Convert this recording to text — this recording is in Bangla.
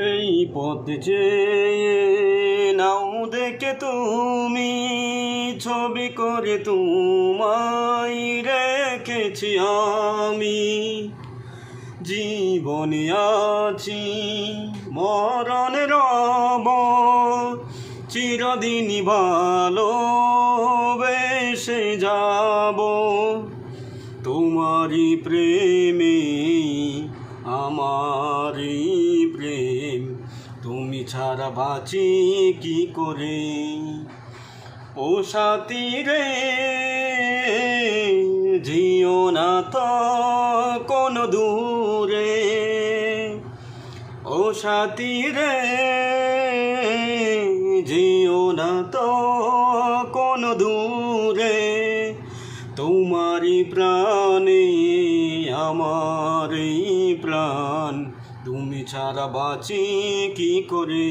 এই পথ চেয়ে নাও দেখে তুমি, ছবি করে তোমায় রেখেছি আমি। জীবনে আছি মরণে রব, চিরদিনই ভালোবেসে যাব। তোমারই প্রেমে আমারই প্রেম, তুমি ছাড়া বাঁচি কি করে। ও সাথী রে, যেও না তো কোনো দূরে। ও সাথী রে, যেও না তো কোনো দূরে। তোমারই প্রাণে আমারই প্রাণ, তুমি ছাড়া বাঁচি কি করে।